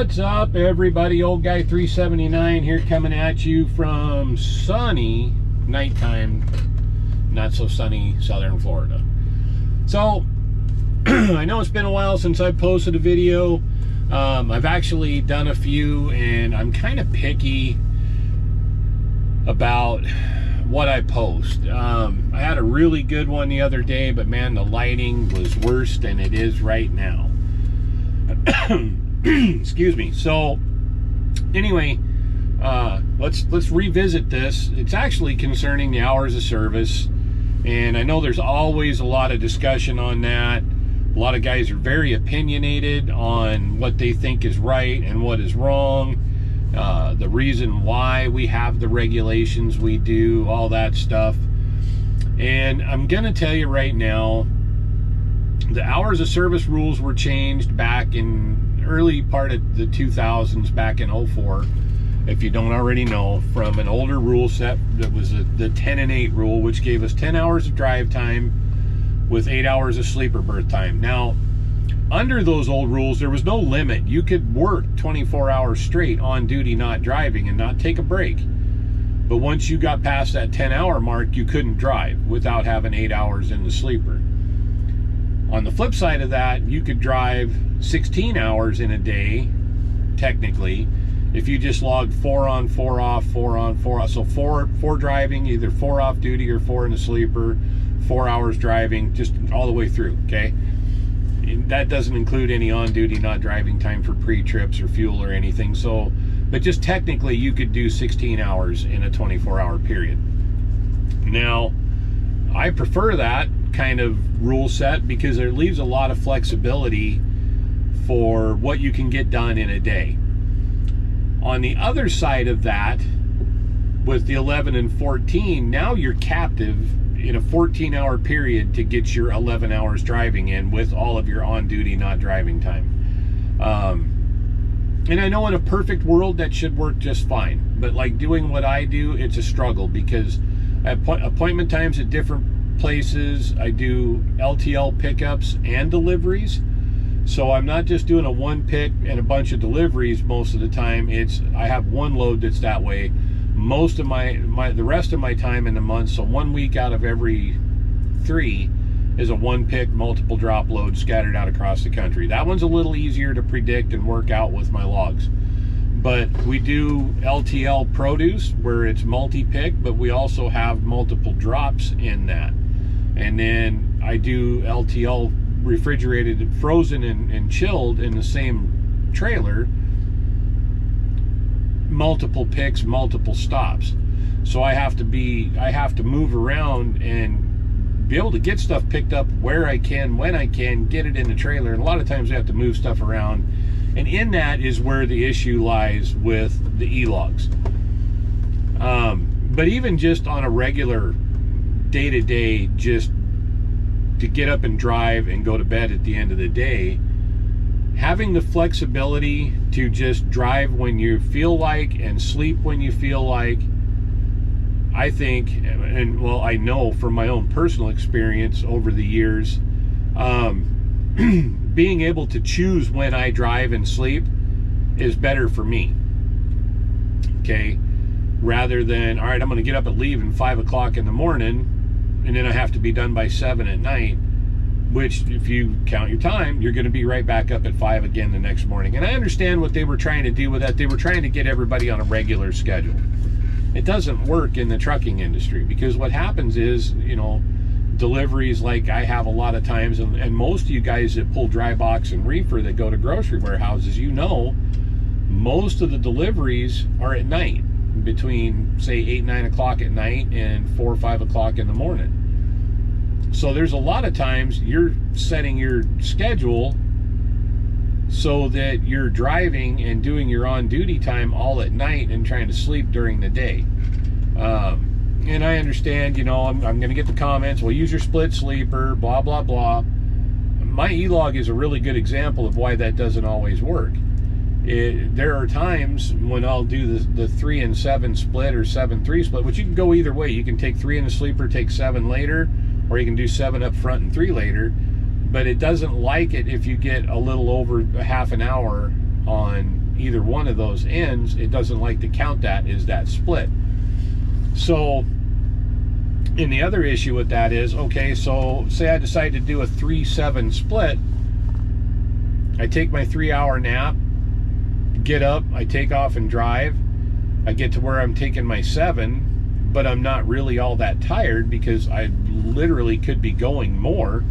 What's up, everybody? Old Guy 379 here, coming at you from sunny, nighttime, not so sunny southern Florida. So I know it's been a while since I posted a video. I've actually done a few, and I'm kind of picky about what I post. I had a really good one the other day, but man, the lighting was worse than it is right now. Excuse me. So anyway, let's revisit this. It's actually concerning the hours of service, and I know there's always a lot of discussion on that. A lot of guys are very opinionated on what they think is right and what is wrong, the reason why we have the regulations we do, all that stuff. And I'm gonna tell you right now, the hours of service rules were changed back in early part of the 2000s, back in 04, if you don't already know, from an older rule set that was the 10 and 8 rule, which gave us 10 hours of drive time with 8 hours of sleeper berth time. Now, under those old rules, there was no limit. You could work 24 hours straight on duty, not driving, and not take a break. But once you got past that 10-hour mark, you couldn't drive without having 8 hours in the sleeper. On the flip side of that, you could drive 16 hours in a day, technically, if you just logged 4 on, 4 off, 4 on, 4 off. So four driving, either 4 off duty or 4 in the sleeper, 4 hours driving, just all the way through, okay? That doesn't include any on-duty, not driving time for pre-trips or fuel or anything. So, but just technically, you could do 16 hours in a 24-hour period. Now, I prefer that kind of rule set because it leaves a lot of flexibility for what you can get done in a day. On the other side of that, with the 11 and 14, now you're captive in a 14-hour period to get your 11 hours driving in with all of your on-duty, not driving time. And I know in a perfect world that should work just fine, but like doing what I do, it's a struggle because I have appointment times at different places. I do LTL pickups and deliveries, so I'm not just doing a one pick and a bunch of deliveries most of the time. I have one load that's that way most of the rest of my time in the month. So 1 week out of every 3 is a one pick multiple drop load scattered out across the country. That one's a little easier to predict and work out with my logs. But we do LTL produce where it's multi-pick, but we also have multiple drops in that. And then I do LTL refrigerated, frozen, and chilled in the same trailer, multiple picks, multiple stops. So I have to move around and be able to get stuff picked up where I can, when I can, get it in the trailer. And a lot of times I have to move stuff around. And in that is where the issue lies with the e-logs. But even just on a regular day-to-day, just to get up and drive and go to bed at the end of the day, having the flexibility to just drive when you feel like and sleep when you feel like, I think, and well, I know from my own personal experience over the years, being able to choose when I drive and sleep is better for me, okay? Rather than, all right, I'm going to get up and leave at 5 o'clock in the morning, and then I have to be done by 7 at night, which, if you count your time, you're going to be right back up at 5 again the next morning. And I understand what they were trying to do with that. They were trying to get everybody on a regular schedule. It doesn't work in the trucking industry, because what happens is, you know, deliveries like I have a lot of times, and most of you guys that pull dry box and reefer that go to grocery warehouses, you know, most of the deliveries are at night, between say 8, 9 o'clock at night and 4 or 5 o'clock in the morning. So there's a lot of times you're setting your schedule so that you're driving and doing your on-duty time all at night and trying to sleep during the day. And I understand, you know, I'm going to get the comments, well, use your split sleeper, blah, blah, blah. My e-log is a really good example of why that doesn't always work. There are times when I'll do the 3 and 7 split or 7-3 split, which you can go either way. You can take 3 in the sleeper, take 7 later, or you can do 7 up front and 3 later. But it doesn't like it if you get a little over a half an hour on either one of those ends, it doesn't like to count that as that split. So, and the other issue with that is, okay, so say I decide to do a 3-7 split. I take my 3-hour nap, get up, I take off and drive. I get to where I'm taking my 7, but I'm not really all that tired because I literally could be going more.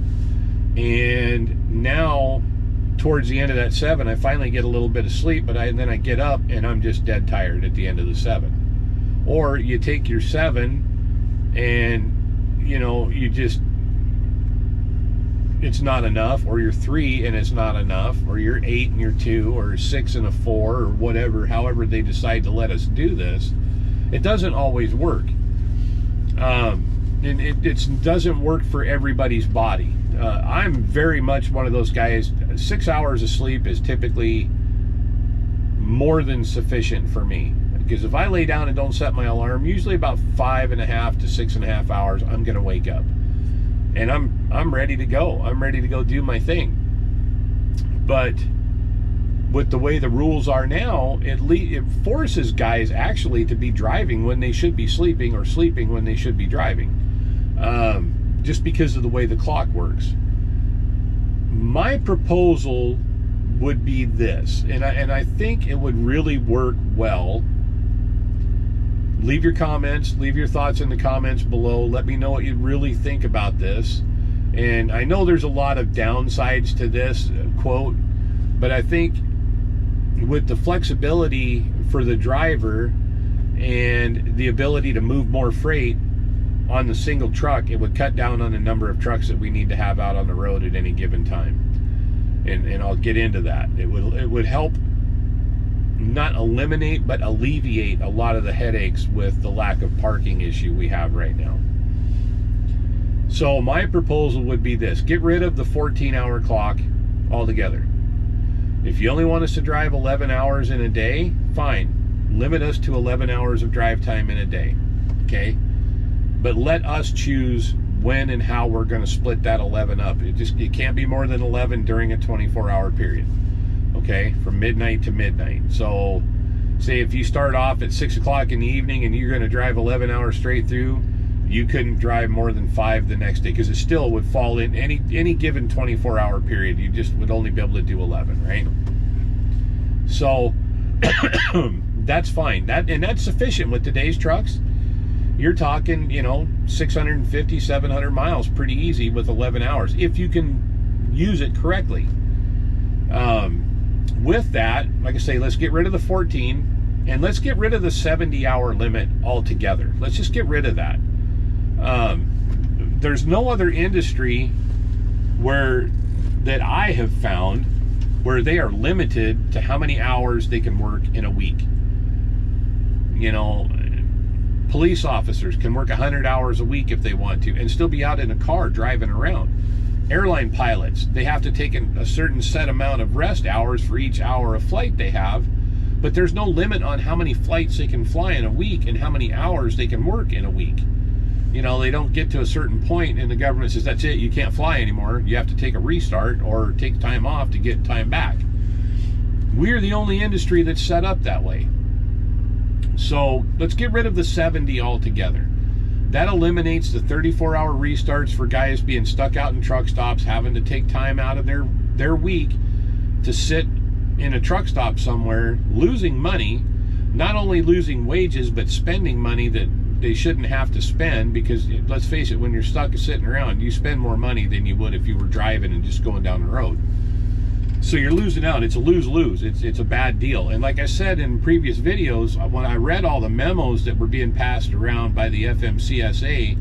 And now, towards the end of that 7, I finally get a little bit of sleep, but then I get up and I'm just dead tired at the end of the 7. Or you take your 7 and, you know, it's not enough, or you're 3 and it's not enough, or you're 8 and you're 2, or 6 and a 4, or whatever, however they decide to let us do this. It doesn't always work. And it doesn't work for everybody's body. I'm very much one of those guys. 6 hours of sleep is typically more than sufficient for me. Because if I lay down and don't set my alarm, usually about 5.5 to 6.5 hours, I'm going to wake up. And I'm ready to go. I'm ready to go do my thing. But with the way the rules are now, it forces guys actually to be driving when they should be sleeping, or sleeping when they should be driving. Just because of the way the clock works. My proposal would be this, and I think it would really work well. Leave your comments, leave your thoughts in the comments below. Let me know what you really think about this. And I know there's a lot of downsides to this quote, but I think with the flexibility for the driver and the ability to move more freight on the single truck, it would cut down on the number of trucks that we need to have out on the road at any given time. And I'll get into that. It would help not eliminate, but alleviate a lot of the headaches with the lack of parking issue we have right now. So my proposal would be this: get rid of the 14-hour clock altogether. If you only want us to drive 11 hours in a day, fine. Limit us to 11 hours of drive time in a day, okay? But let us choose when and how we're going to split that 11 up. It can't be more than 11 during a 24-hour period. Okay, from midnight to midnight. So say if you start off at 6 o'clock in the evening and you're going to drive 11 hours straight through, you couldn't drive more than 5 the next day, because it still would fall in any given 24-hour period. You just would only be able to do 11, right? So that's fine. That's sufficient with today's trucks. You're talking, 650, 700 miles pretty easy with 11 hours if you can use it correctly. With that, like I say, let's get rid of the 14 and let's get rid of the 70-hour limit altogether. Let's just get rid of that. There's no other industry that I have found where they are limited to how many hours they can work in a week. Police officers can work 100 hours a week if they want to and still be out in a car driving around. Airline pilots, they have to take a certain set amount of rest hours for each hour of flight they have, but there's no limit on how many flights they can fly in a week and how many hours they can work in a week. They don't get to a certain point and the government says, that's it, you can't fly anymore. You have to take a restart or take time off to get time back. We're the only industry that's set up that way. So let's get rid of the 70 altogether. That eliminates the 34-hour restarts for guys being stuck out in truck stops, having to take time out of their week to sit in a truck stop somewhere, losing money, not only losing wages, but spending money that they shouldn't have to spend, because let's face it, when you're stuck sitting around, you spend more money than you would if you were driving and just going down the road. So you're losing out. It's a lose-lose. It's a bad deal. And like I said in previous videos, when I read all the memos that were being passed around by the FMCSA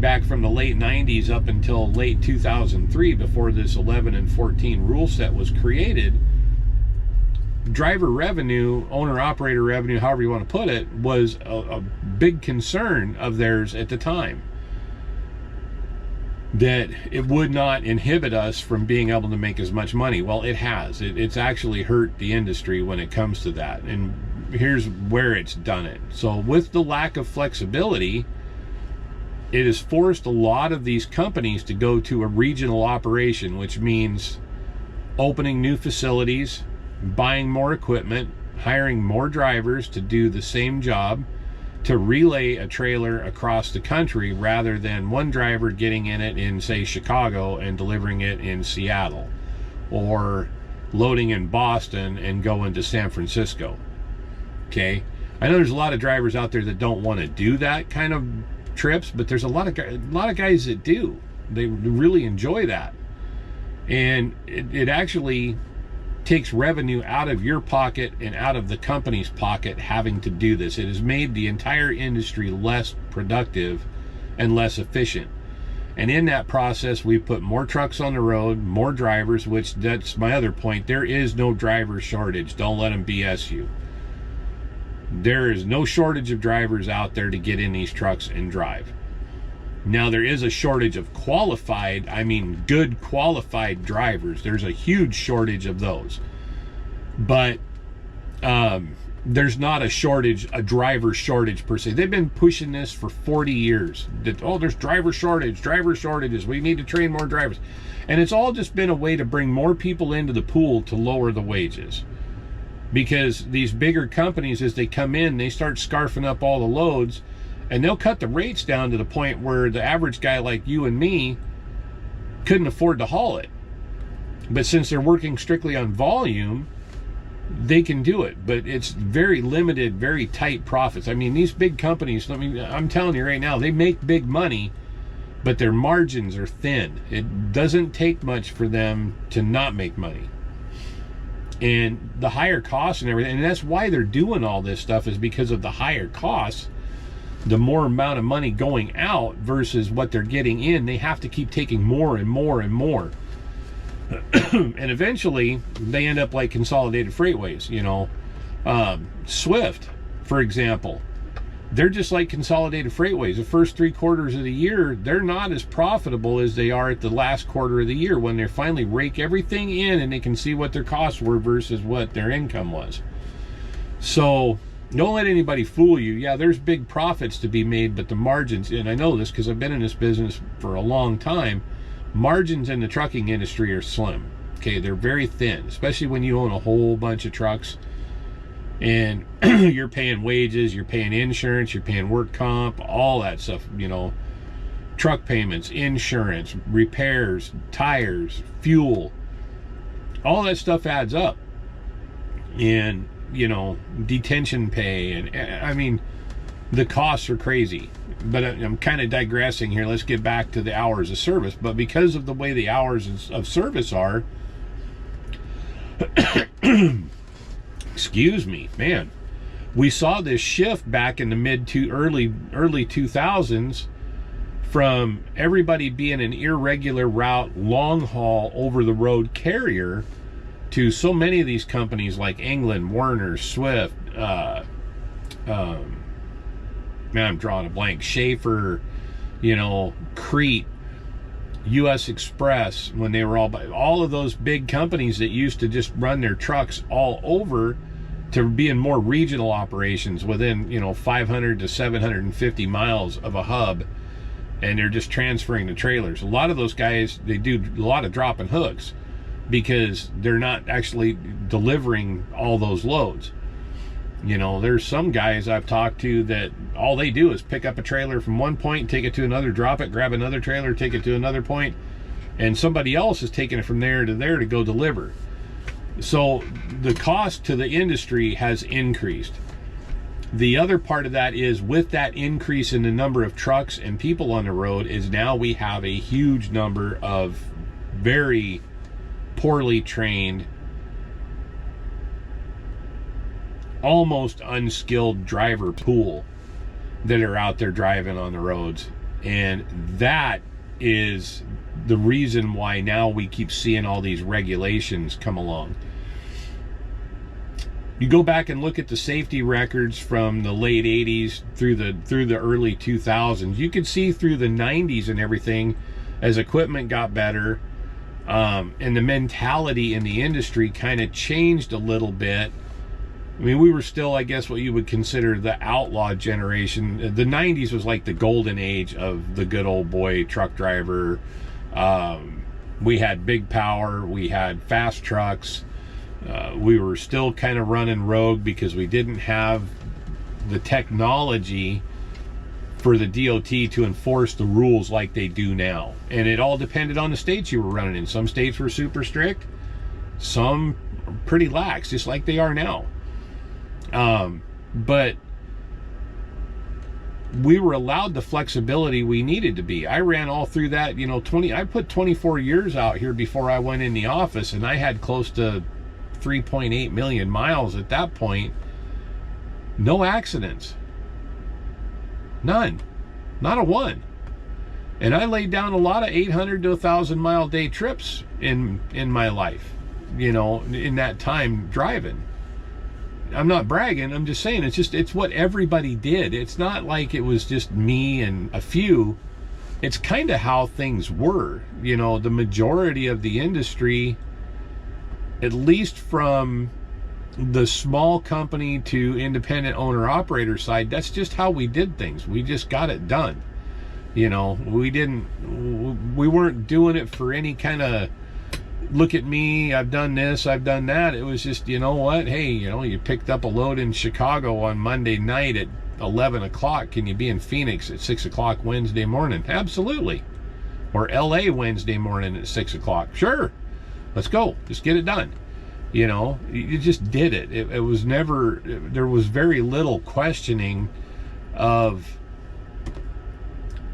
back from the late 90s up until late 2003, before this 11 and 14 rule set was created, driver revenue, owner-operator revenue, however you want to put it, was a big concern of theirs at the time. That it would not inhibit us from being able to make as much money. Well, it has. It's actually hurt the industry when it comes to that. And here's where it's done it. So with the lack of flexibility, it has forced a lot of these companies to go to a regional operation, which means opening new facilities buying more equipment, hiring more drivers to do the same job, to relay a trailer across the country, rather than one driver getting in it in, say, Chicago and delivering it in Seattle, or loading in Boston and going to San Francisco. Okay, I know there's a lot of drivers out there that don't want to do that kind of trips, but there's a lot of guys that do. They really enjoy that, and it actually takes revenue out of your pocket and out of the company's pocket having to do this. It has made the entire industry less productive and less efficient. And in that process, we put more trucks on the road, more drivers, which that's my other point. There is no driver shortage. Don't let them BS you. There is no shortage of drivers out there to get in these trucks and drive. Now, there is a shortage of qualified, I mean good qualified drivers. There's a huge shortage of those. But there's not a driver shortage per se. They've been pushing this for 40 years. That, oh, there's driver shortages. We need to train more drivers. And it's all just been a way to bring more people into the pool to lower the wages. Because these bigger companies, as they come in, they start scarfing up all the loads, and they'll cut the rates down to the point where the average guy like you and me couldn't afford to haul it. But since they're working strictly on volume, they can do it. But it's very limited, very tight profits. I mean, these big companies, I'm telling you right now, they make big money, but their margins are thin. It doesn't take much for them to not make money. And the higher costs and everything, and that's why they're doing all this stuff, is because of the higher costs. The more amount of money going out versus what they're getting in, they have to keep taking more and more and more. And eventually they end up like Consolidated Freightways, you know. Swift, for example, they're just like Consolidated Freightways. The first 3 quarters of the year, they're not as profitable as they are at the last quarter of the year, when they finally rake everything in and they can see what their costs were versus what their income was. So don't let anybody fool you. Yeah, there's big profits to be made, but the margins, and I know this because I've been in this business for a long time, margins in the trucking industry are slim. Okay, they're very thin, especially when you own a whole bunch of trucks and you're paying wages, you're paying insurance, you're paying work comp, all that stuff, you know, truck payments, insurance, repairs, tires, fuel, all that stuff adds up. And, you know, detention pay, and I mean, the costs are crazy. But I'm kind of digressing here. Let's get back to the hours of service. But because of the way the hours of service are, excuse me, man, we saw this shift back in the early 2000s from everybody being an irregular route, long haul, over the road carrier, to so many of these companies like England, Werner, Swift, man, I'm drawing a blank, Schaefer, you know, Crete, U.S. Express, when they were all of those big companies that used to just run their trucks all over, to being more regional operations within, you know, 500 to 750 miles of a hub, and they're just transferring the trailers. A lot of those guys, they do a lot of drop and hooks because they're not actually delivering all those loads. You know, there's some guys I've talked to that all they do is pick up a trailer from one point, take it to another, drop it, grab another trailer, take it to another point, and somebody else is taking it from there to go deliver. So the cost to the industry has increased. The other part of that is, with that increase in the number of trucks and people on the road, is now we have a huge number of very poorly trained, almost unskilled driver pool that are out there driving on the roads. And that is the reason why now we keep seeing all these regulations come along. You go back and look at the safety records from the late 80s through the early 2000s. You could see through the 90s and everything, as equipment got better, and the mentality in the industry kind of changed a little bit. I mean, we were still, I guess, what you would consider the outlaw generation. The 90s was like the golden age of the good old boy truck driver. We had big power, we had fast trucks, We were still kind of running rogue because we didn't have the technology for the DOT to enforce the rules like they do now. And it all depended on the states you were running in. Some states were super strict, some pretty lax, just like they are now. But we were allowed the flexibility we needed to be. I ran all through that, I put 24 years out here before I went in the office, and I had close to 3.8 million miles at that point. No accidents. None. Not a one. And I laid down a lot of 800 to 1,000 mile day trips in my life, in that time driving. I'm not bragging, I'm just saying it's what everybody did. It's not like it was just me and a few. It's kind of how things were. The majority of the industry, at least from the small company to independent owner operator side, that's just how we did things. We just got it done. We weren't doing it for any kind of, look at me, I've done this, I've done that. It was just, hey, you picked up a load in Chicago on Monday night at 11 o'clock. Can you be in Phoenix at 6 o'clock Wednesday morning? Absolutely. Or LA Wednesday morning at 6 o'clock. Sure. Let's go. Just get it done. You just did it. It was never, there was very little questioning of,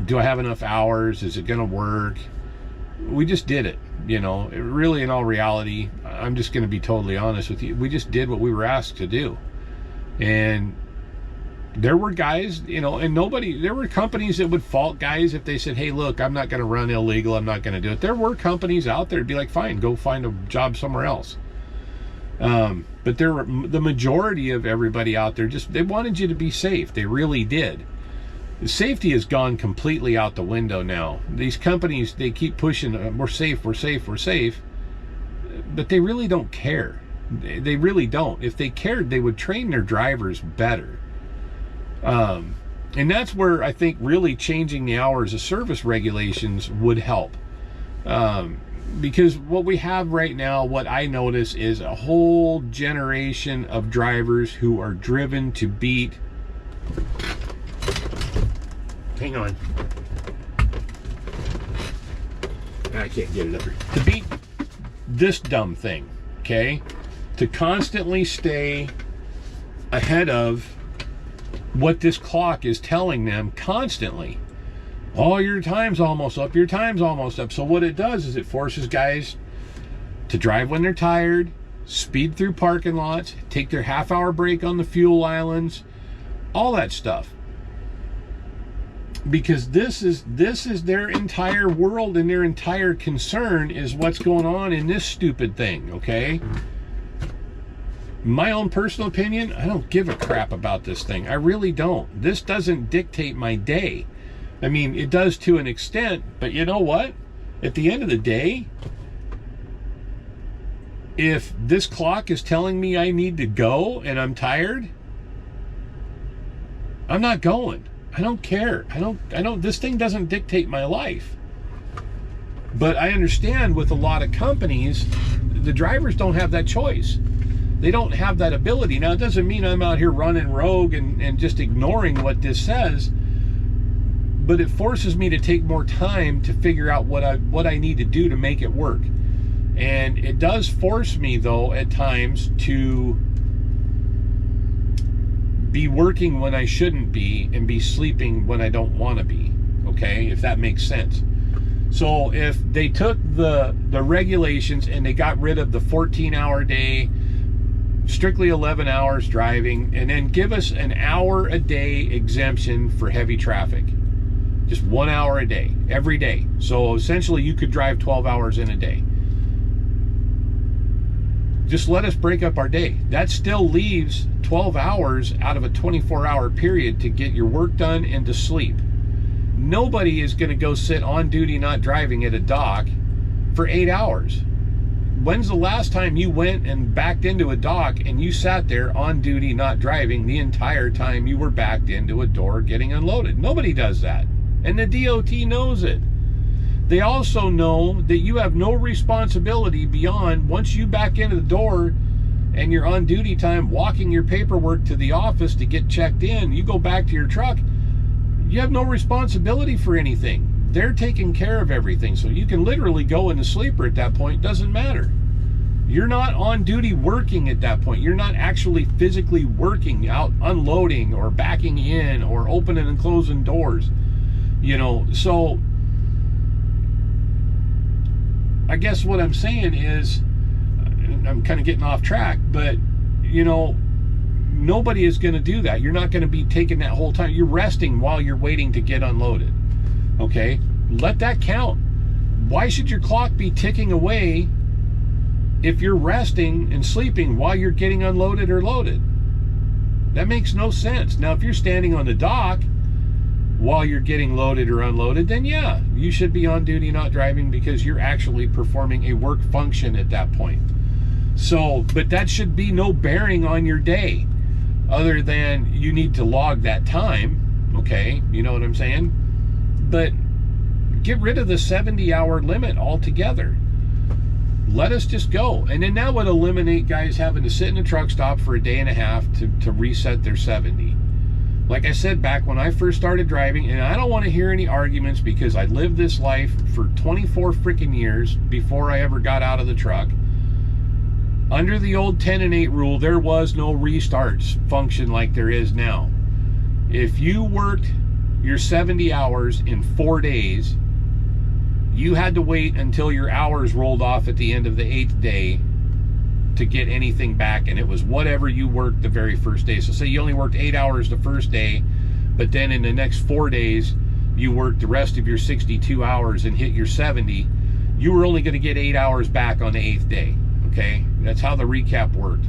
do I have enough hours? Is it going to work? We just did it. Really, in all reality, I'm just going to be totally honest with you. We just did what we were asked to do. And there were guys, and there were companies that would fault guys if they said, hey, look, I'm not going to run illegal. I'm not going to do it. There were companies out there to be like, fine, go find a job somewhere else. But the majority of everybody out there, they wanted you to be safe. They really did. Safety has gone completely out the window now. These companies, they keep pushing, we're safe, we're safe, we're safe, but they really don't care. They really don't. If they cared, they would train their drivers better. And that's where I think really changing the hours of service regulations would help. Because what we have right now, what I notice, is a whole generation of drivers who are driven to beat... Hang on. I can't get it up here. To beat this dumb thing, okay? To constantly stay ahead of what this clock is telling them constantly. Oh, your time's almost up, your time's almost up. So what it does is it forces guys to drive when they're tired, speed through parking lots, take their half-hour break on the fuel islands, all that stuff. Because this is their entire world, and their entire concern is what's going on in this stupid thing, okay? My own personal opinion, I don't give a crap about this thing. I really don't. This doesn't dictate my day. I mean, it does to an extent, but you know what? At the end of the day, if this clock is telling me I need to go and I'm tired, I'm not going. I don't care. I don't, this thing doesn't dictate my life. But I understand with a lot of companies, the drivers don't have that choice. They don't have that ability. Now, it doesn't mean I'm out here running rogue and just ignoring what this says, but it forces me to take more time to figure out what I need to do to make it work. And it does force me, though, at times to be working when I shouldn't be and be sleeping when I don't want to be, okay, if that makes sense. So if they took the regulations and they got rid of the 14-hour day, strictly 11 hours driving, and then give us an hour a day exemption for heavy traffic, just 1 hour a day, every day. So essentially you could drive 12 hours in a day. Just let us break up our day. That still leaves 12 hours out of a 24-hour period to get your work done and to sleep. Nobody is going to go sit on duty not driving at a dock for 8 hours. When's the last time you went and backed into a dock and you sat there on duty not driving the entire time you were backed into a door getting unloaded? Nobody does that. And the DOT knows it. They also know that you have no responsibility beyond, once you back into the door and you're on duty time walking your paperwork to the office to get checked in, you go back to your truck, you have no responsibility for anything. They're taking care of everything. So you can literally go in the sleeper at that point. Doesn't matter. You're not on duty working at that point. You're not actually physically working out, unloading or backing in or opening and closing doors. You know, so I guess what I'm saying is, I'm kind of getting off track, but you know, nobody is going to do that. You're not going to be taking that whole time. You're resting while you're waiting to get unloaded. Okay, let that count. Why should your clock be ticking away if you're resting and sleeping while you're getting unloaded or loaded? That makes no sense. Now, if you're standing on the dock while you're getting loaded or unloaded, then yeah, you should be on duty, not driving, because you're actually performing a work function at that point. So, but that should be no bearing on your day, other than you need to log that time. Okay, you know what I'm saying? But get rid of the 70-hour limit altogether. Let us just go. And then that would eliminate guys having to sit in a truck stop for a day and a half to reset their 70. Like I said, back when I first started driving, and I don't want to hear any arguments because I lived this life for 24 freaking years before I ever got out of the truck. Under the old 10 and 8 rule, there was no restarts function like there is now. If you worked your 70 hours in 4 days, you had to wait until your hours rolled off at the end of the 8th day to get anything back, and it was whatever you worked the very first day. So say you only worked 8 hours the first day, but then in the next 4 days you worked the rest of your 62 hours and hit your 70, you were only going to get 8 hours back on the 8th day. Okay, that's how the recap worked.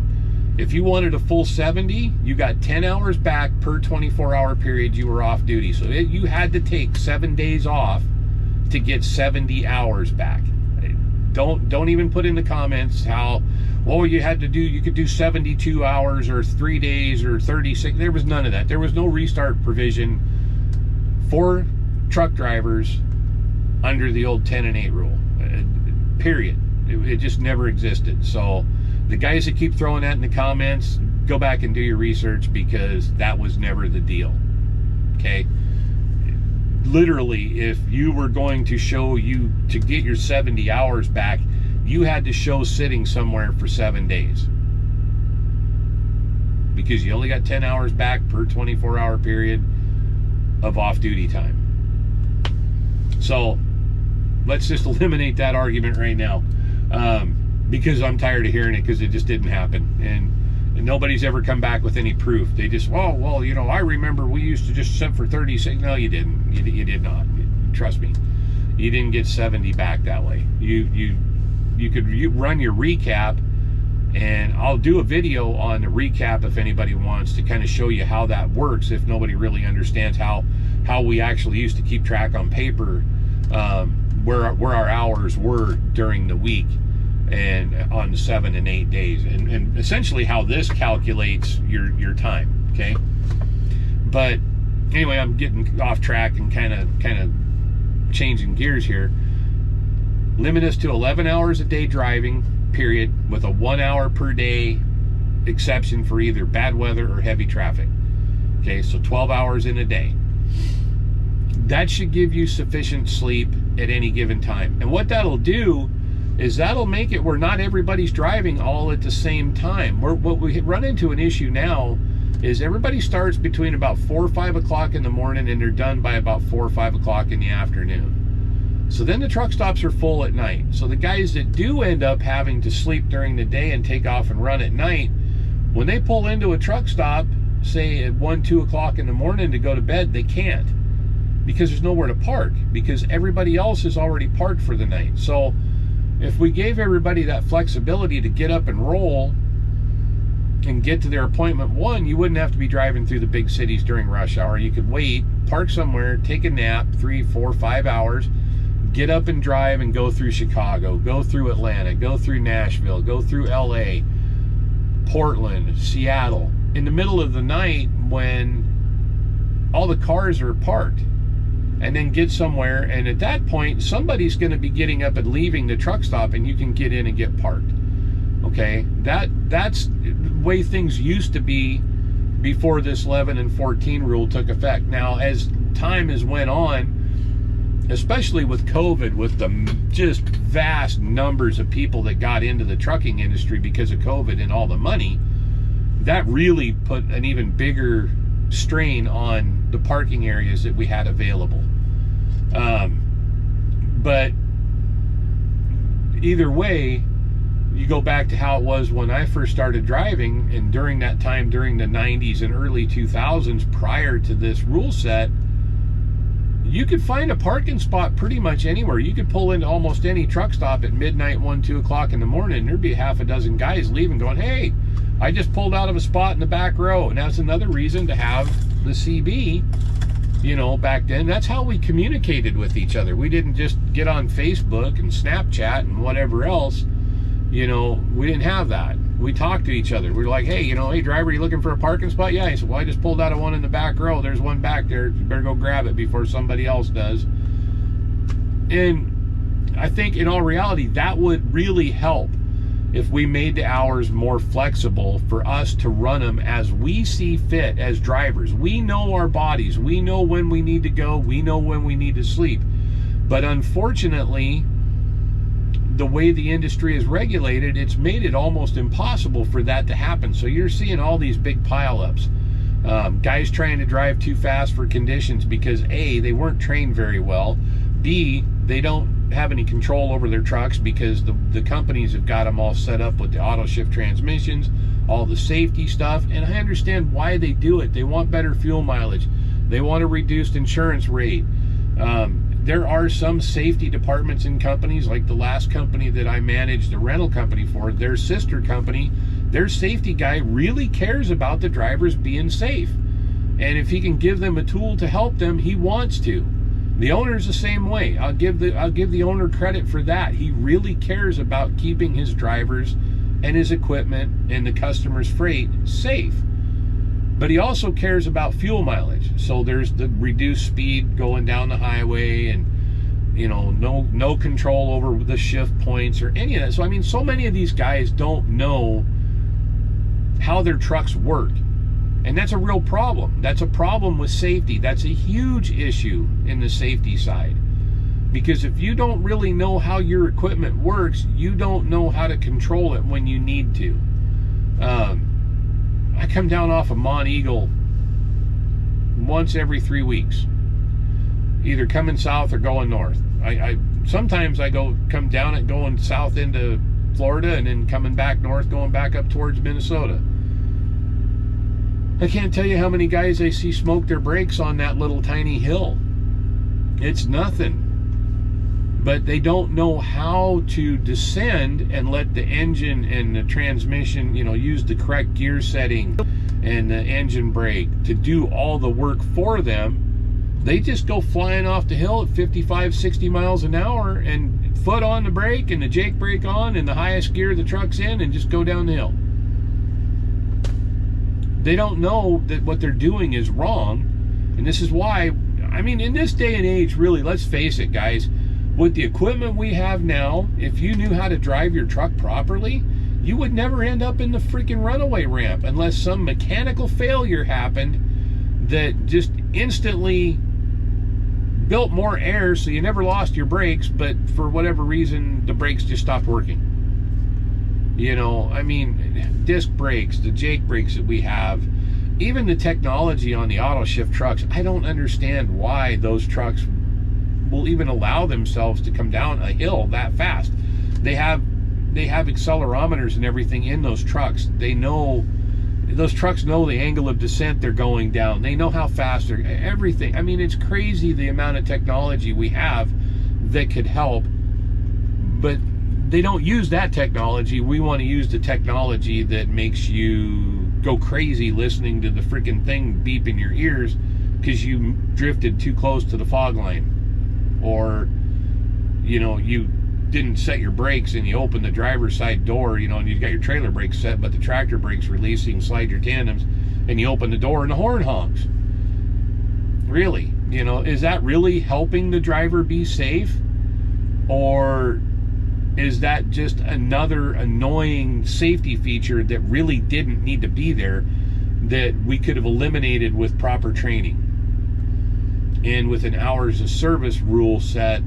If you wanted a full 70, you got 10 hours back per 24-hour period you were off duty. So you had to take 7 days off to get 70 hours back. Don't even put in the comments how, well, you had to do, you could do 72 hours or 3 days or 36. There was none of that. There was no restart provision for truck drivers under the old 10 and 8 rule. Period. It just never existed. So the guys that keep throwing that in the comments, go back and do your research, because that was never the deal. Okay? Literally, if you were going to show you to get your 70 hours back, you had to show sitting somewhere for 7 days, because you only got 10 hours back per 24-hour period of off-duty time. So let's just eliminate that argument right now, because I'm tired of hearing it, because it just didn't happen, and nobody's ever come back with any proof. They just, well, you know, I remember we used to just sit for 36. No, you didn't. You did not. Trust me, you didn't get 70 back that way. You could run your recap, and I'll do a video on the recap if anybody wants to kind of show you how that works, if nobody really understands how we actually used to keep track on paper, where our hours were during the week and on the 7 and 8 days, and essentially how this calculates your time. Okay, but anyway, I'm getting off track and kind of changing gears here. Limit us to 11 hours a day driving, period, with a 1 hour per day exception for either bad weather or heavy traffic. Okay, so 12 hours in a day. That should give you sufficient sleep at any given time. And what that'll do is that'll make it where not everybody's driving all at the same time. What we run into an issue now is everybody starts between about 4 or 5 o'clock in the morning, and they're done by about 4 or 5 o'clock in the afternoon. So then the truck stops are full at night. So the guys that do end up having to sleep during the day and take off and run at night, when they pull into a truck stop, say at 1, 2 o'clock in the morning to go to bed, they can't, because there's nowhere to park, because everybody else is already parked for the night. So if we gave everybody that flexibility to get up and roll and get to their appointment, one, you wouldn't have to be driving through the big cities during rush hour. You could wait, park somewhere, take a nap, 3, 4, 5 hours, get up and drive and go through Chicago, go through Atlanta, go through Nashville, go through LA, Portland, Seattle, in the middle of the night when all the cars are parked, and then get somewhere, and at that point somebody's going to be getting up and leaving the truck stop, and you can get in and get parked. Okay, that's the way things used to be before this 11 and 14 rule took effect. Now, as time has went on, especially with COVID, with the just vast numbers of people that got into the trucking industry because of COVID and all the money, that really put an even bigger strain on the parking areas that we had available. But either way, you go back to how it was when I first started driving, and during that time, during the 90s and early 2000s, prior to this rule set, you could find a parking spot pretty much anywhere. You could pull into almost any truck stop at midnight, 1, 2 o'clock in the morning, and there'd be half a dozen guys leaving going, hey, I just pulled out of a spot in the back row. And that's another reason to have the CB, you know, back then. That's how we communicated with each other. We didn't just get on Facebook and Snapchat and whatever else. You know, we didn't have that. We talked to each other. We were like, hey, you know, hey, driver, you looking for a parking spot? Yeah. He said, well, I just pulled out of one in the back row. There's one back there. You better go grab it before somebody else does. And I think in all reality, that would really help if we made the hours more flexible for us to run them as we see fit as drivers. We know our bodies. We know when we need to go. We know when we need to sleep. But unfortunately, the way the industry is regulated, it's made it almost impossible for that to happen. So you're seeing all these big pileups. Guys trying to drive too fast for conditions because A, they weren't trained very well. B, they don't have any control over their trucks because the companies have got them all set up with the auto shift transmissions, all the safety stuff. And I understand why they do it. They want better fuel mileage. They want a reduced insurance rate. There are some safety departments in companies, like the last company that I managed the rental company for, their sister company, their safety guy really cares about the drivers being safe. And if he can give them a tool to help them, he wants to. The owner's the same way. I'll give the owner credit for that. He really cares about keeping his drivers and his equipment and the customer's freight safe. But he also cares about fuel mileage. So there's the reduced speed going down the highway, and you know, no control over the shift points or any of that. So I mean, so many of these guys don't know how their trucks work. And that's a real problem. That's a problem with safety. That's a huge issue in the safety side. Because if you don't really know how your equipment works, you don't know how to control it when you need to. I come down off of Mont Eagle once every 3 weeks, either coming south or going north. Sometimes I come down it going south into Florida and then coming back north, going back up towards Minnesota. I can't tell you how many guys I see smoke their brakes on that little tiny hill. It's nothing. But they don't know how to descend and let the engine and the transmission, you know, use the correct gear setting and the engine brake to do all the work for them. They just go flying off the hill at 55, 60 miles an hour and foot on the brake and the Jake brake on and the highest gear the truck's in and just go down the hill. They don't know that what they're doing is wrong. And this is why, I mean, in this day and age, really, let's face it, guys, with the equipment we have now, if you knew how to drive your truck properly, you would never end up in the freaking runaway ramp unless some mechanical failure happened that just instantly built more air so you never lost your brakes, but for whatever reason, the brakes just stopped working. You know, I mean, disc brakes, the Jake brakes that we have, even the technology on the auto shift trucks, I don't understand why those trucks will even allow themselves to come down a hill that fast. They have accelerometers and everything in those trucks. Those trucks know the angle of descent they're going down. They know how fast they're, everything. I mean, it's crazy the amount of technology we have that could help, but they don't use that technology. We want to use the technology that makes you go crazy listening to the freaking thing beep in your ears because you drifted too close to the fog line. Or, you know, you didn't set your brakes and you open the driver's side door, you know, and you've got your trailer brakes set, but the tractor brakes release, so you can slide your tandems, and you open the door and the horn honks. Really? You know, is that really helping the driver be safe? Or is that just another annoying safety feature that really didn't need to be there, that we could have eliminated with proper training and with an hours of service rule set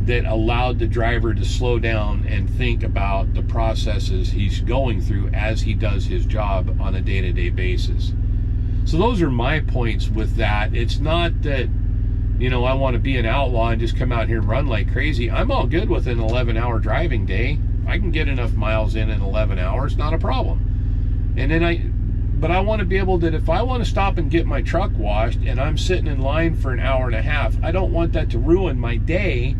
that allowed the driver to slow down and think about the processes he's going through as he does his job on a day-to-day basis. So those are my points with that. It's not that, you know, I want to be an outlaw and just come out here and run like crazy. I'm all good with an 11-hour driving day. I can get enough miles in 11 hours, not a problem. And then but I want to be able that if I want to stop and get my truck washed and I'm sitting in line for an hour and a half, I don't want that to ruin my day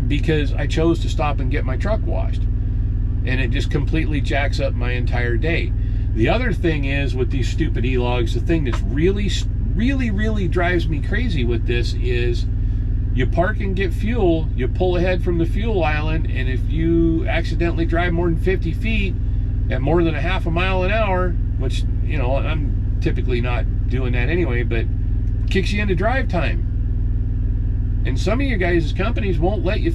because I chose to stop and get my truck washed. And it just completely jacks up my entire day. The other thing is with these stupid e-logs, the thing that's really drives me crazy with this is you park and get fuel, you pull ahead from the fuel island, and if you accidentally drive more than 50 feet at more than a half a mile an hour, which, you know, I'm typically not doing that anyway, but kicks you into drive time. And some of you guys' companies won't let you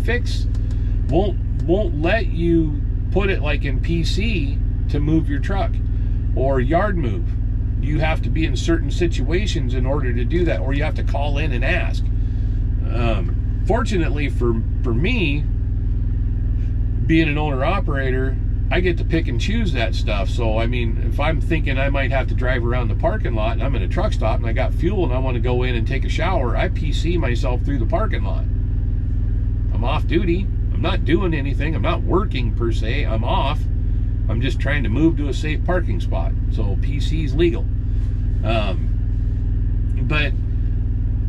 won't let you put it like in PC to move your truck or yard move. You have to be in certain situations in order to do that, or you have to call in and ask. Fortunately for me, being an owner-operator, I get to pick and choose that stuff. So, I mean, if I'm thinking I might have to drive around the parking lot and I'm in a truck stop and I got fuel and I want to go in and take a shower, I PC myself through the parking lot. I'm off duty. I'm not doing anything. I'm not working per se. I'm off. I'm just trying to move to a safe parking spot. So PC's legal. But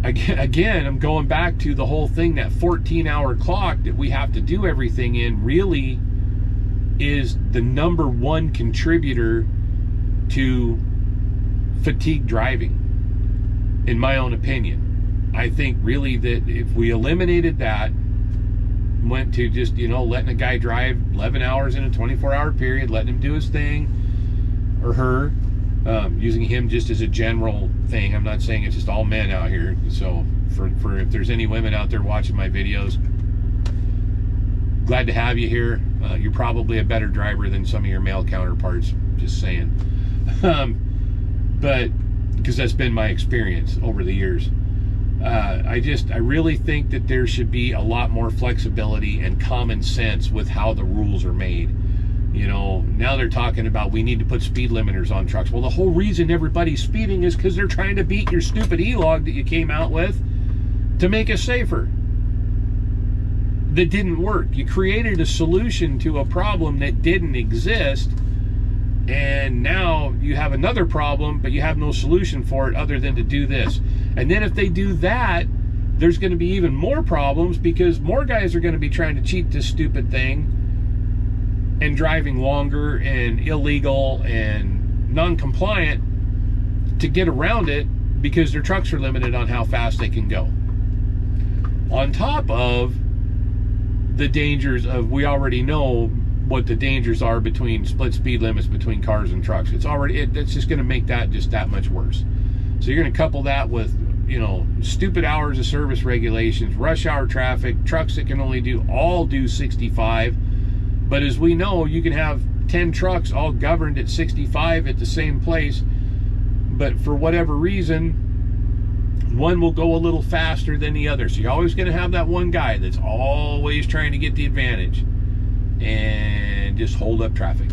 again, I'm going back to the whole thing, that 14-hour clock that we have to do everything in really is the number one contributor to fatigue driving, in my own opinion. I think really that if we eliminated that, went to just, you know, letting a guy drive 11 hours in a 24-hour period, letting him do his thing, or her, using him just as a general thing. I'm not saying it's just all men out here. So for if there's any women out there watching my videos, glad to have you here. You're probably a better driver than some of your male counterparts, just saying. But because that's been my experience over the years. I really think that there should be a lot more flexibility and common sense with how the rules are made. You know, now they're talking about we need to put speed limiters on trucks. Well, the whole reason everybody's speeding is because they're trying to beat your stupid e-log that you came out with to make us safer. That didn't work. You created a solution to a problem that didn't exist, and now you have another problem, but you have no solution for it other than to do this. And then if they do that, there's going to be even more problems because more guys are going to be trying to cheat this stupid thing and driving longer and illegal and non-compliant to get around it because their trucks are limited on how fast they can go. On top of the dangers of, we already know what the dangers are between split speed limits between cars and trucks. It's just going to make that just that much worse. So you're going to couple that with, you know, stupid hours of service regulations, rush hour traffic, trucks that can only do 65. But as we know, you can have 10 trucks all governed at 65 at the same place, but for whatever reason, one will go a little faster than the other. So you're always going to have that one guy that's always trying to get the advantage and just hold up traffic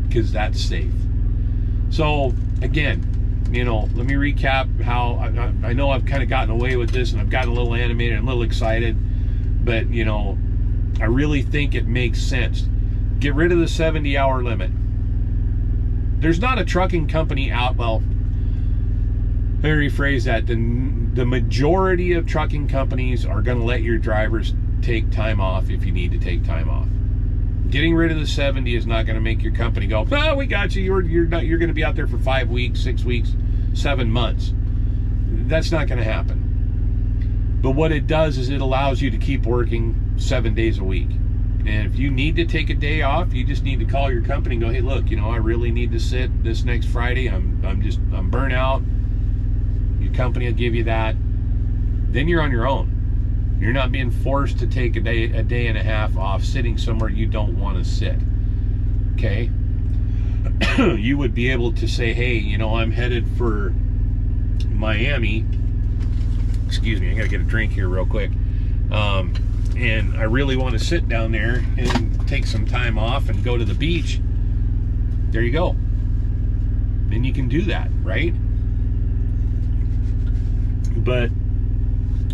because that's safe. So again, you know, let me recap how I know I've kind of gotten away with this and I've gotten a little animated and a little excited, but you know, I really think it makes sense. Get rid of the 70-hour limit. There's not a trucking company out, well, let me rephrase that. The majority of trucking companies are going to let your drivers take time off if you need to take time off. Getting rid of the 70 is not going to make your company go, oh, we got you. You're going to be out there for 5 weeks, 6 weeks, 7 months. That's not going to happen. But what it does is it allows you to keep working 7 days a week. And if you need to take a day off, you just need to call your company and go, hey, look, you know, I really need to sit this next Friday. I'm burnt out. Your company will give you that. Then you're on your own. You're not being forced to take a day and a half off sitting somewhere you don't want to sit. Okay? You would be able to say, hey, you know, I'm headed for Miami. Excuse me, I gotta get a drink here real quick. And I really want to sit down there and take some time off and go to the beach. There you go. Then you can do that, right? But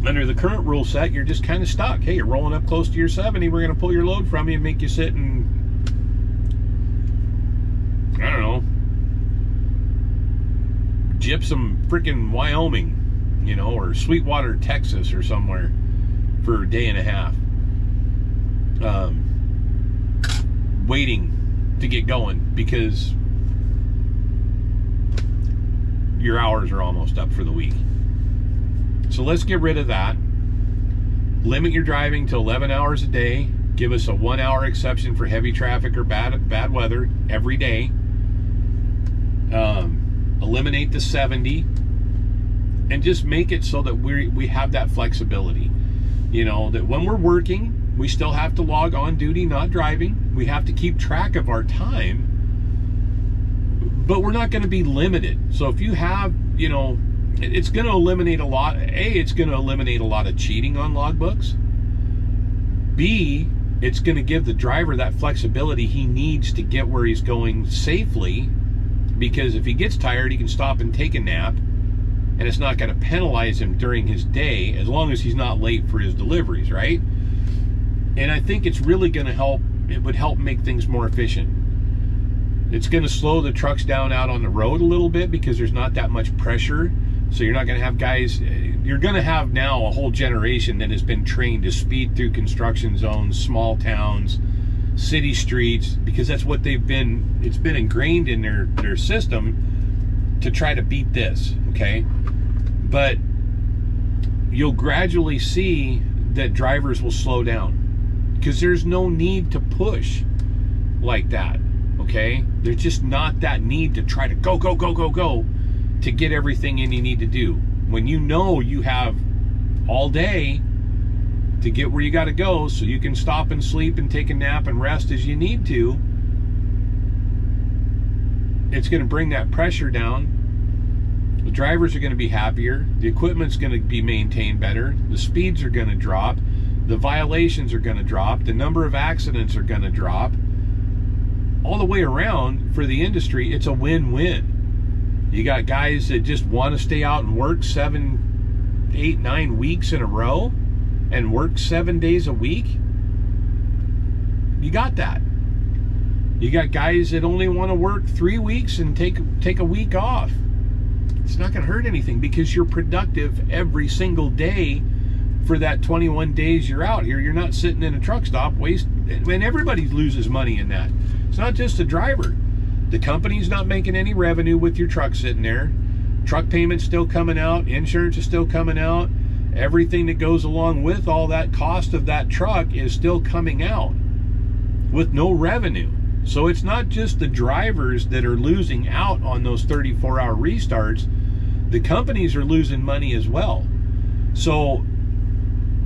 under the current rule set, you're just kind of stuck. Hey, you're rolling up close to your 70, we're going to pull your load from you and make you sit in, I don't know, Gypsum freaking Wyoming, you know, or Sweetwater, Texas or somewhere for a day and a half. Waiting to get going because your hours are almost up for the week. So let's get rid of that. Limit your driving to 11 hours a day. Give us a 1 hour exception for heavy traffic or bad weather every day. Eliminate the 70 and just make it so that we have that flexibility. You know, that when we're working, we still have to log on duty, not driving. We have to keep track of our time, but we're not going to be limited. So if you have, you know, it's going to eliminate a lot. A, it's going to eliminate a lot of cheating on logbooks. B, it's going to give the driver that flexibility he needs to get where he's going safely, because if he gets tired, he can stop and take a nap, and it's not going to penalize him during his day as long as he's not late for his deliveries, right? And I think it's really going to help. It would help make things more efficient. It's going to slow the trucks down out on the road a little bit because there's not that much pressure. So you're not going to have guys, you're going to have now a whole generation that has been trained to speed through construction zones, small towns, city streets, because that's what they've been, it's been ingrained in their system to try to beat this, okay? But you'll gradually see that drivers will slow down because there's no need to push like that, okay? There's just not that need to try to go to get everything in you need to do. When you know you have all day to get where you got to go, so you can stop and sleep and take a nap and rest as you need to, it's going to bring that pressure down. The drivers are going to be happier. The equipment's going to be maintained better. The speeds are going to drop. The violations are going to drop. The number of accidents are going to drop. All the way around for the industry, it's a win-win. You got guys that just want to stay out and work 7, 8, 9 weeks in a row and work 7 days a week. You got that. You got guys that only want to work 3 weeks and take a week off. It's not going to hurt anything because you're productive every single day for that 21 days you're out here. You're not sitting in a truck stop and everybody loses money in that. It's not just the driver. The company's not making any revenue with your truck sitting there. Truck payment's still coming out. Insurance is still coming out. Everything that goes along with all that cost of that truck is still coming out with no revenue. So it's not just the drivers that are losing out on those 34-hour restarts. The companies are losing money as well. So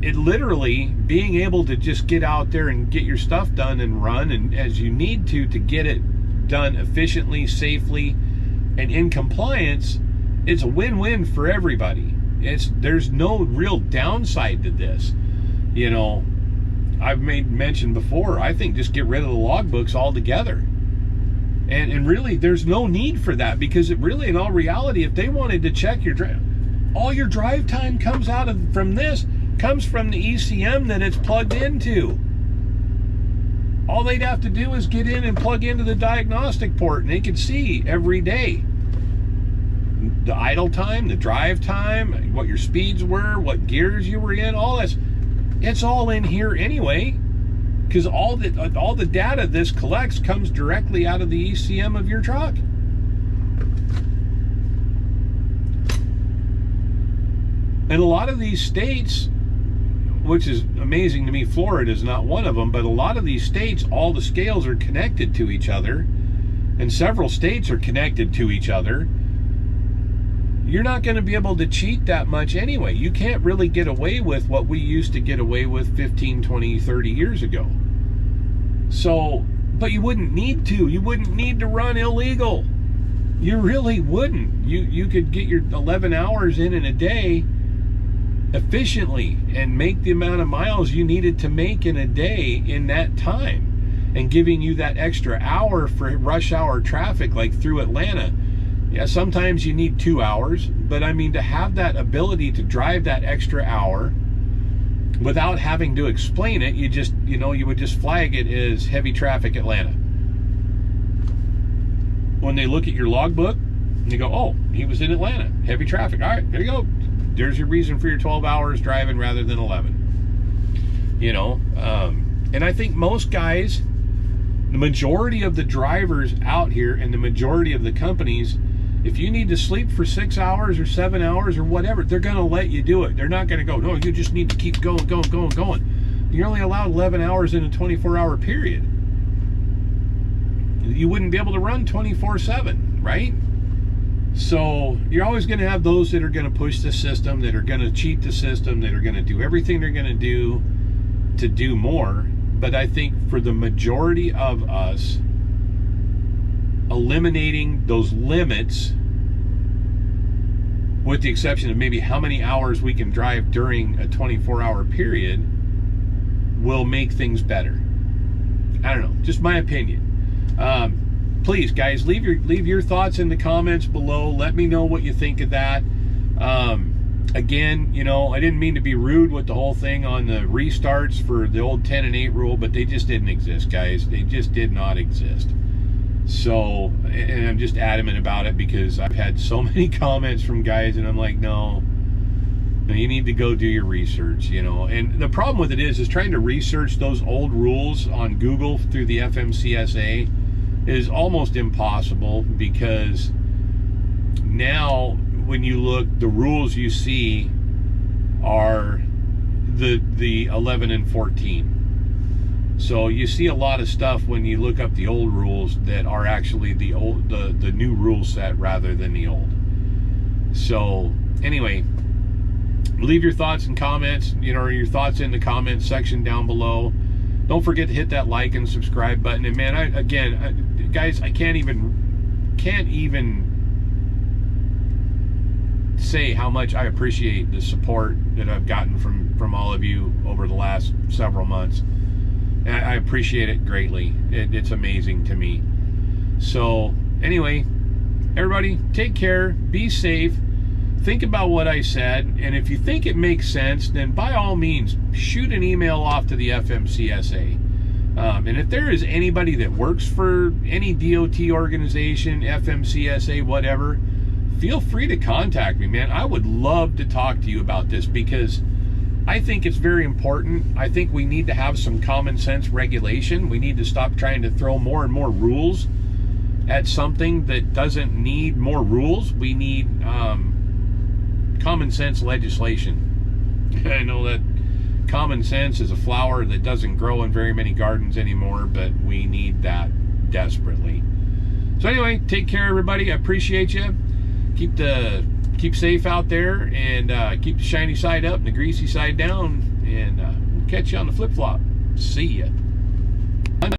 it literally, being able to just get out there and get your stuff done and run and as you need to get it done efficiently, safely, and in compliance, it's a win-win for everybody. There's no real downside to this. You know, I've made mention before, I think just get rid of the logbooks altogether. And really, there's no need for that because it really, in all reality, if they wanted to check your drive, all your drive time comes from the ECM that it's plugged into. All they'd have to do is get in and plug into the diagnostic port and they can see every day the idle time, the drive time, what your speeds were, what gears you were in, all that's, it's all in here anyway, because all the data this collects comes directly out of the ECM of your truck. And a lot of these states, which is amazing to me, Florida is not one of them, but a lot of these states, all the scales are connected to each other, and several states are connected to each other. you're not going to be able to cheat that much anyway. You can't really get away with what we used to get away with 15, 20, 30 years ago. So, but you wouldn't need to. You wouldn't need to run illegal. You really wouldn't. You could get your 11 hours in a day efficiently and make the amount of miles you needed to make in a day in that time, and giving you that extra hour for rush hour traffic like through Atlanta. Yeah, sometimes you need 2 hours, but I mean, to have that ability to drive that extra hour without having to explain it, you just, you would just flag it as heavy traffic Atlanta. When they look at your logbook, and you go, oh, he was in Atlanta, heavy traffic. All right, there you go. There's your reason for your 12 hours driving rather than 11. And I think most guys, the majority of the drivers out here and the majority of the companies, if you need to sleep for 6 hours or 7 hours or whatever, they're going to let you do it. They're not going to go, no, you just need to keep going. You're only allowed 11 hours in a 24-hour period. You wouldn't be able to run 24/7, right? So you're always going to have those that are going to push the system, that are going to cheat the system, that are going to do everything they're going to do more. But I think for the majority of us, eliminating those limits, with the exception of maybe how many hours we can drive during a 24-hour period, will make things better. I don't know, just my opinion. Please, guys, leave your thoughts in the comments below. Let me know what you think of that. Again, I didn't mean to be rude with the whole thing on the restarts for the old 10 and 8 rule, but they just didn't exist, guys. They just did not exist. So, and I'm just adamant about it because I've had so many comments from guys, and I'm like, no, you need to go do your research, And the problem with it is trying to research those old rules on Google through the FMCSA is almost impossible, because now when you look, the rules you see are the 11 and 14. So you see a lot of stuff when you look up the old rules that are actually the new rule set rather than the old. So anyway, leave your thoughts and comments, your thoughts in the comments section down below. Don't forget to hit that like and subscribe button. And man, guys, I can't even say how much I appreciate the support that I've gotten from all of you over the last several months. And I appreciate it greatly. It's amazing to me. So anyway, everybody, take care, be safe, think about what I said, and if you think it makes sense, then by all means, shoot an email off to the FMCSA. And if there is anybody that works for any DOT organization, FMCSA, whatever, feel free to contact me, man. I would love to talk to you about this, because I think it's very important. I think we need to have some common sense regulation. We need to stop trying to throw more and more rules at something that doesn't need more rules. We need common sense legislation. I know that common sense is a flower that doesn't grow in very many gardens anymore, but we need that desperately. So anyway, take care, everybody. I appreciate you. Keep safe out there, and keep the shiny side up and the greasy side down, and we'll catch you on the flip-flop. See ya.